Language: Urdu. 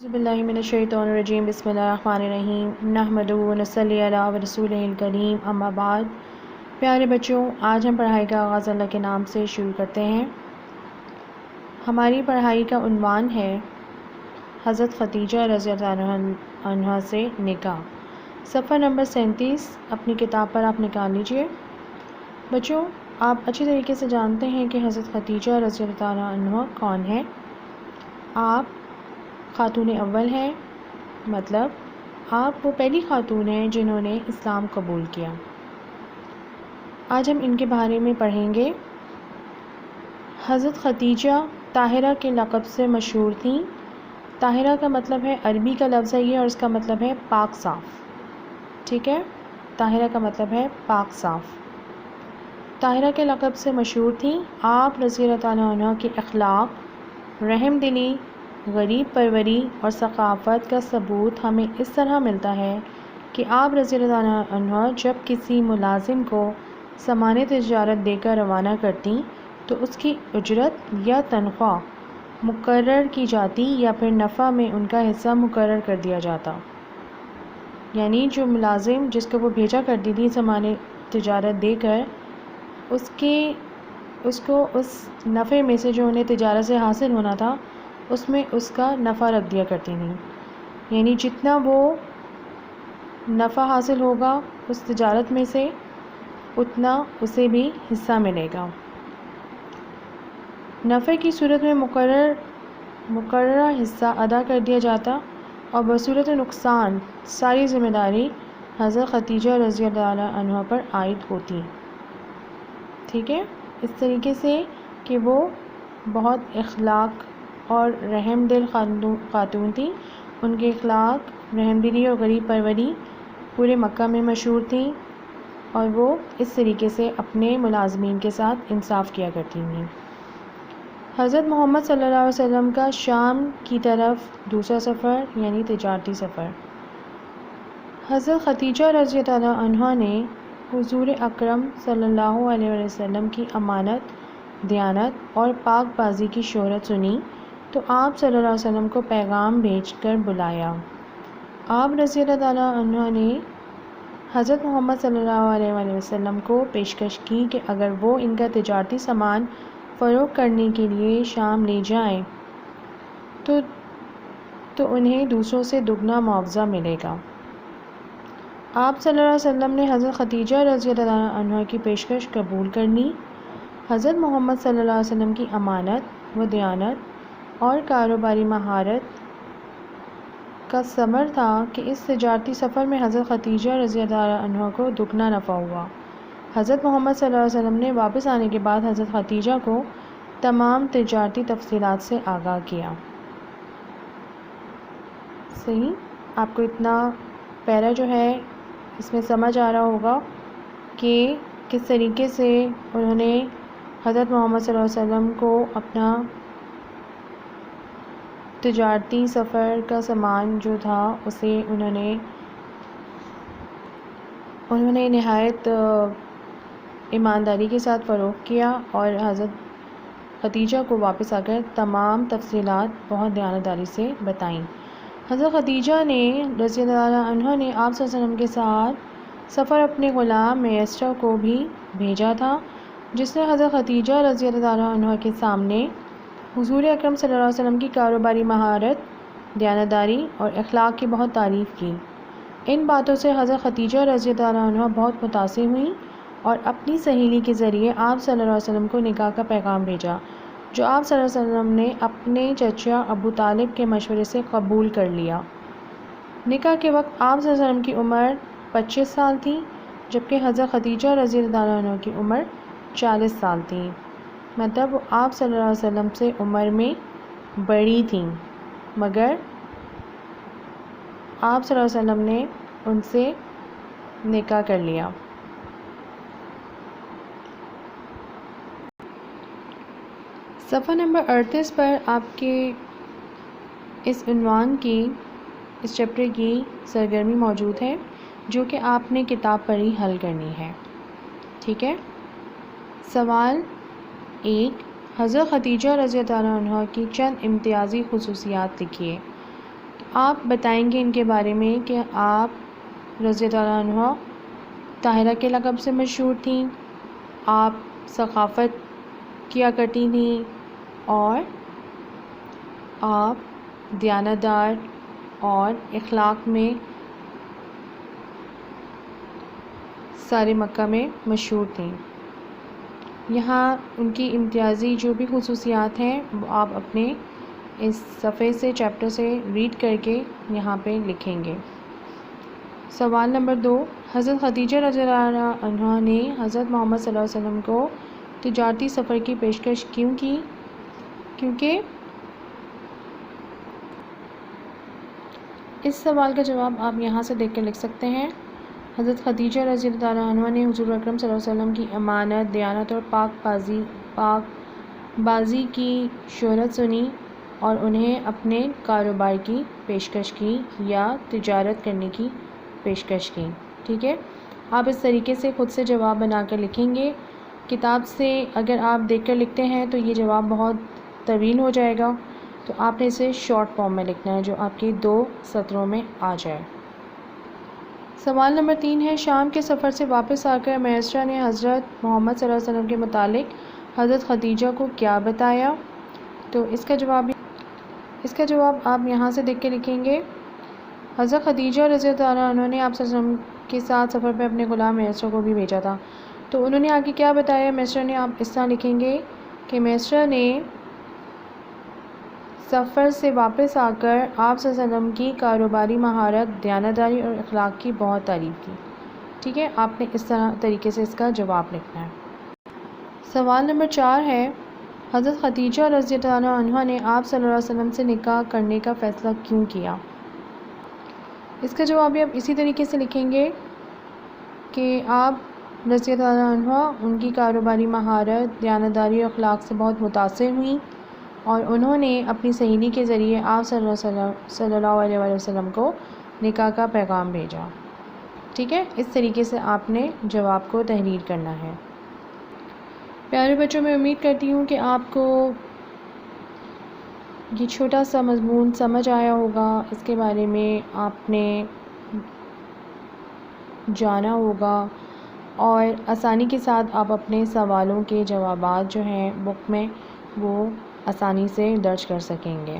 اعوذ باللہ من الشیطان الرجیم بسم اللہ الرحمن الرحیم نحمدہ و نصلی علی رسولہ الکریم اما بعد۔ پیارے بچوں، آج ہم پڑھائی کا آغاز اللہ کے نام سے شروع کرتے ہیں۔ ہماری پڑھائی کا عنوان ہے حضرت خدیجہ رضی اللہ عنہا سے نکاح، صفحہ نمبر 37 اپنی کتاب پر آپ نکال لیجئے۔ بچوں، آپ اچھی طریقے سے جانتے ہیں کہ حضرت خدیجہ رضی اللہ عنہا کون ہے۔ آپ خاتون اول ہیں، مطلب آپ وہ پہلی خاتون ہیں جنہوں نے اسلام قبول کیا۔ آج ہم ان کے بارے میں پڑھیں گے۔ حضرت خدیجہ طاہرہ کے لقب سے مشہور تھیں۔ طاہرہ کا مطلب ہے، عربی کا لفظ ہے یہ، اور اس کا مطلب ہے پاک صاف۔ ٹھیک ہے، طاہرہ کا مطلب ہے پاک صاف۔ طاہرہ کے لقب سے مشہور تھیں۔ آپ رضی اللہ عنہ کے اخلاق، رحم دلی، غریب پروری اور ثقافت کا ثبوت ہمیں اس طرح ملتا ہے کہ آپ رضی اللہ عنہ جب کسی ملازم کو سامان تجارت دے کر روانہ کرتی تو اس کی اجرت یا تنخواہ مقرر کی جاتی یا پھر نفع میں ان کا حصہ مقرر کر دیا جاتا۔ یعنی جو ملازم جس کو وہ بھیجا کرتی تھی سامان تجارت دے کر، اس کو اس نفع میں سے جو انہیں تجارت سے حاصل ہونا تھا اس میں اس کا نفع رکھ دیا کرتی تھیں۔ یعنی جتنا وہ نفع حاصل ہوگا اس تجارت میں سے اتنا اسے بھی حصہ ملے گا۔ نفع کی صورت میں مقررہ حصہ ادا کر دیا جاتا اور بصورت نقصان ساری ذمہ داری حضرت خدیجہ رضی اللہ عنہا پر عائد ہوتی۔ ٹھیک ہے، اس طریقے سے کہ وہ بہت اخلاق اور رحم دل خاتون تھیں۔ ان کے اخلاق، رحم دلی اور غریب پروری پورے مکہ میں مشہور تھیں، اور وہ اس طریقے سے اپنے ملازمین کے ساتھ انصاف کیا کرتی تھیں۔ حضرت محمد صلی اللہ علیہ وسلم کا شام کی طرف دوسرا سفر یعنی تجارتی سفر۔ حضرت خدیجہ رضی اللہ عنہا نے حضور اکرم صلی اللہ علیہ وسلم کی امانت، دیانت اور پاک بازی کی شہرت سنی تو آپ صلی اللہ علیہ وسلم کو پیغام بھیج کر بلایا۔ آپ رضی اللہ عنہ نے حضرت محمد صلی اللہ علیہ وسلم کو پیشکش کی کہ اگر وہ ان کا تجارتی سامان فروخت کرنے کے لیے شام لے جائیں تو انہیں دوسروں سے دگنا معاوضہ ملے گا۔ آپ صلی اللہ علیہ وسلم نے حضرت خدیجہ رضی اللہ عنہ کی پیشکش قبول کر لی۔ حضرت محمد صلی اللہ علیہ وسلم کی امانت و دیانت اور کاروباری مہارت کا ثمر تھا کہ اس تجارتی سفر میں حضرت خدیجہ رضی اللہ عنہ کو دگنا نفع ہوا۔ حضرت محمد صلی اللہ علیہ وسلم نے واپس آنے کے بعد حضرت خدیجہ کو تمام تجارتی تفصیلات سے آگاہ کیا۔ صحیح، آپ کو اتنا پیرا جو ہے اس میں سمجھ آ رہا ہوگا کہ کس طریقے سے انہوں نے حضرت محمد صلی اللہ علیہ وسلم کو اپنا تجارتی سفر کا سامان جو تھا اسے انہوں نے نہایت ایمانداری کے ساتھ فروخت کیا، اور حضرت خدیجہ کو واپس آ کر تمام تفصیلات بہت دیانتداری سے بتائیں۔ حضرت خدیجہ نے رضی اللہ عنہ نے آپ صلی اللہ علیہ وسلم کے ساتھ سفر اپنے غلام میسرہ کو بھی بھیجا تھا، جس نے حضرت خدیجہ رضی اللہ عنہ کے سامنے حضور اکرم صلی اللہ علیہ وسلم کی کاروباری مہارت، دیانتداری اور اخلاق کی بہت تعریف کی۔ ان باتوں سے حضرت خدیجہ رضی اللہ عنہ بہت متاثر ہوئیں اور اپنی سہیلی کے ذریعے آپ صلی اللہ علیہ وسلم کو نکاح کا پیغام بھیجا، جو آپ صلی اللہ علیہ وسلم نے اپنے چچا ابو طالب کے مشورے سے قبول کر لیا۔ نکاح کے وقت آپ صلی اللہ علیہ وسلم کی عمر 25 سال تھی، جبکہ حضرت خدیجہ رضی اللہ عنہ کی عمر 40 سال تھی۔ مطلب وہ آپ صلی اللہ علیہ وسلم سے عمر میں بڑی تھیں، مگر آپ صلی اللہ علیہ وسلم نے ان سے نکاح کر لیا۔ صفحہ نمبر 38 پر آپ کے اس عنوان کی، اس چیپٹر کی سرگرمی موجود ہے جو کہ آپ نے کتاب پر ہی حل کرنی ہے۔ ٹھیک ہے، سوال 1، حضرت خدیجہ رضی اللہ عنہ کی چند امتیازی خصوصیات لکھیے۔ آپ بتائیں گے ان کے بارے میں کہ آپ رضی اللہ عنہ طاہرہ کے لقب سے مشہور تھیں، آپ ثقافت کیا کرتی تھیں اور آپ دیانتدار اور اخلاق میں سارے مکہ میں مشہور تھیں۔ یہاں ان کی امتیازی جو بھی خصوصیات ہیں وہ آپ اپنے اس صفحے سے چیپٹر سے ریڈ کر کے یہاں پہ لکھیں گے۔ سوال نمبر 2، حضرت خدیجہ رضی اللہ عنہا نے حضرت محمد صلی اللہ علیہ وسلم کو تجارتی سفر کی پیشکش کیوں کی؟ کیونکہ اس سوال کا جواب آپ یہاں سے دیکھ کر لکھ سکتے ہیں۔ حضرت خدیجہ رضی اللہ عنہا نے حضور اکرم صلی اللہ علیہ وسلم کی امانت، دیانت اور پاک بازی کی شہرت سنی اور انہیں اپنے کاروبار کی پیشکش کی یا تجارت کرنے کی پیشکش کی۔ ٹھیک ہے، آپ اس طریقے سے خود سے جواب بنا کر لکھیں گے۔ کتاب سے اگر آپ دیکھ کر لکھتے ہیں تو یہ جواب بہت طویل ہو جائے گا، تو آپ نے اسے شارٹ فارم میں لکھنا ہے جو آپ کے 2 سطروں میں آ جائے۔ سوال نمبر 3 ہے، شام کے سفر سے واپس آ کر میسرہ نے حضرت محمد صلی اللہ علیہ وسلم کے متعلق حضرت خدیجہ کو کیا بتایا؟ تو اس کا جواب آپ یہاں سے دیکھ کے لکھیں گے۔ حضرت خدیجہ رضی اللہ عنہ نے آپ صلی اللہ علیہ وسلم کے ساتھ سفر پہ اپنے غلام میسرہ کو بھی بھیجا تھا، تو انہوں نے آگے کیا بتایا میسرہ نے؟ آپ اس طرح لکھیں گے کہ میسرہ نے سفر سے واپس آ کر آپ صلی اللہ علیہ وسلم کی کاروباری مہارت، دیانتداری اور اخلاق کی بہت تعریف کی۔ ٹھیک ہے، آپ نے اس طریقے سے اس کا جواب لکھنا ہے۔ سوال نمبر 4 ہے، حضرت خدیجہ رضی اللہ عنہا نے آپ صلی اللہ علیہ وسلم سے نکاح کرنے کا فیصلہ کیوں کیا؟ اس کا جواب بھی آپ اسی طریقے سے لکھیں گے کہ آپ رضی اللہ عنہ ان کی کاروباری مہارت، دیانتداری اور اخلاق سے بہت متاثر ہوئیں اور انہوں نے اپنی سہیلی کے ذریعے آپ صلی اللہ علیہ وسلم کو نکاح کا پیغام بھیجا۔ ٹھیک ہے، اس طریقے سے آپ نے جواب کو تحریر کرنا ہے۔ پیارے بچوں، میں امید کرتی ہوں کہ آپ کو یہ چھوٹا سا مضمون سمجھ آیا ہوگا، اس کے بارے میں آپ نے جانا ہوگا اور آسانی کے ساتھ آپ اپنے سوالوں کے جوابات جو ہیں بک میں وہ آسانی سے درج کر سکیں گے۔